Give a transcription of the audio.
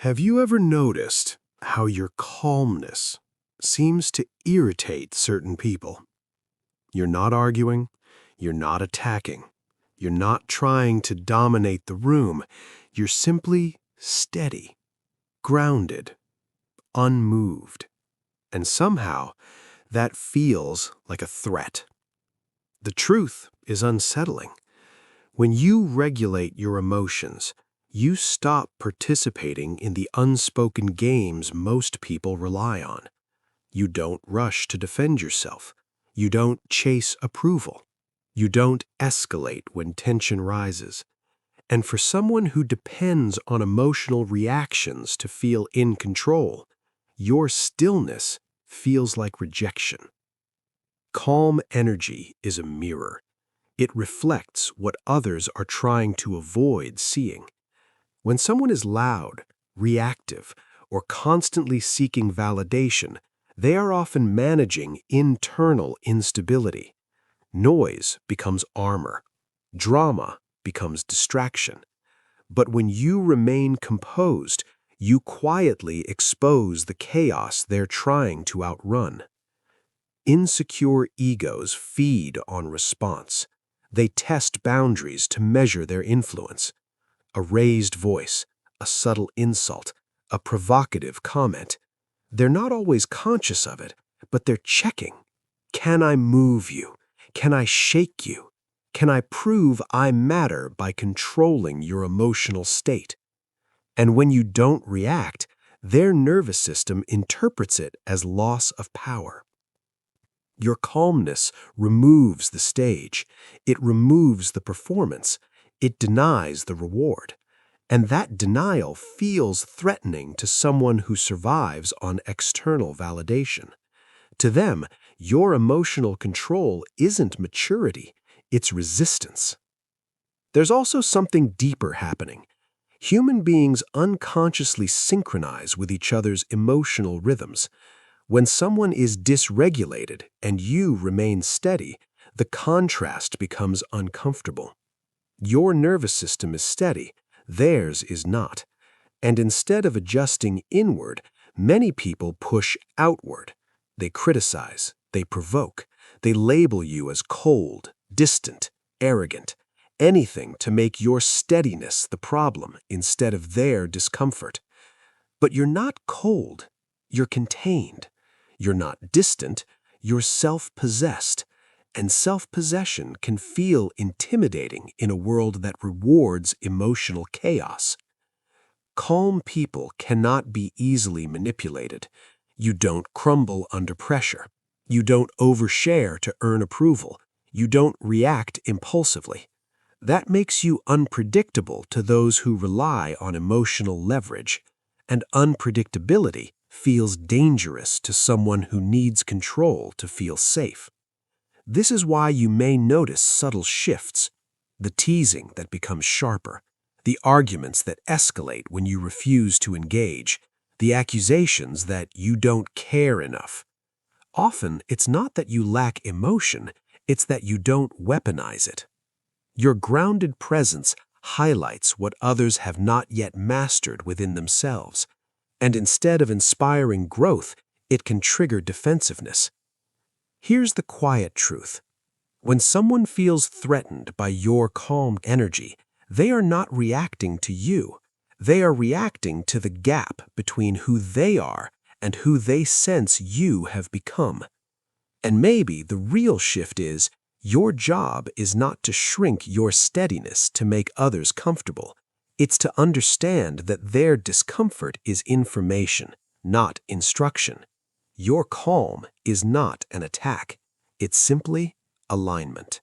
Have you ever noticed how your calmness seems to irritate certain people? You're not arguing, you're not attacking, you're not trying to dominate the room. You're simply steady, grounded, unmoved. And somehow, that feels like a threat. The truth is unsettling. When you regulate your emotions, you stop participating in the unspoken games most people rely on. You don't rush to defend yourself. You don't chase approval. You don't escalate when tension rises. And for someone who depends on emotional reactions to feel in control, your stillness feels like rejection. Calm energy is a mirror. It reflects what others are trying to avoid seeing. When someone is loud, reactive, or constantly seeking validation, they are often managing internal instability. Noise becomes armor. Drama becomes distraction. But when you remain composed, you quietly expose the chaos they're trying to outrun. Insecure egos feed on response. They test boundaries to measure their influence. A raised voice, a subtle insult, a provocative comment. They're not always conscious of it, but they're checking. Can I move you? Can I shake you? Can I prove I matter by controlling your emotional state? And when you don't react, their nervous system interprets it as loss of power. Your calmness removes the stage. It removes the performance. It denies the reward. And that denial feels threatening to someone who survives on external validation. To them, your emotional control isn't maturity, it's resistance. There's also something deeper happening. Human beings unconsciously synchronize with each other's emotional rhythms. When someone is dysregulated and you remain steady, the contrast becomes uncomfortable. Your nervous system is steady, theirs is not. And instead of adjusting inward, many people push outward. They criticize, they provoke, they label you as cold, distant, arrogant, anything to make your steadiness the problem instead of their discomfort. But you're not cold, you're contained. You're not distant, you're self-possessed. And self-possession can feel intimidating in a world that rewards emotional chaos. Calm people cannot be easily manipulated. You don't crumble under pressure. You don't overshare to earn approval. You don't react impulsively. That makes you unpredictable to those who rely on emotional leverage. And unpredictability feels dangerous to someone who needs control to feel safe. This is why you may notice subtle shifts, the teasing that becomes sharper, the arguments that escalate when you refuse to engage, the accusations that you don't care enough. Often, it's not that you lack emotion, it's that you don't weaponize it. Your grounded presence highlights what others have not yet mastered within themselves, and instead of inspiring growth, it can trigger defensiveness. Here's the quiet truth. When someone feels threatened by your calm energy, they are not reacting to you. They are reacting to the gap between who they are and who they sense you have become. And maybe the real shift is, your job is not to shrink your steadiness to make others comfortable. It's to understand that their discomfort is information, not instruction. Your calm is not an attack. It's simply alignment.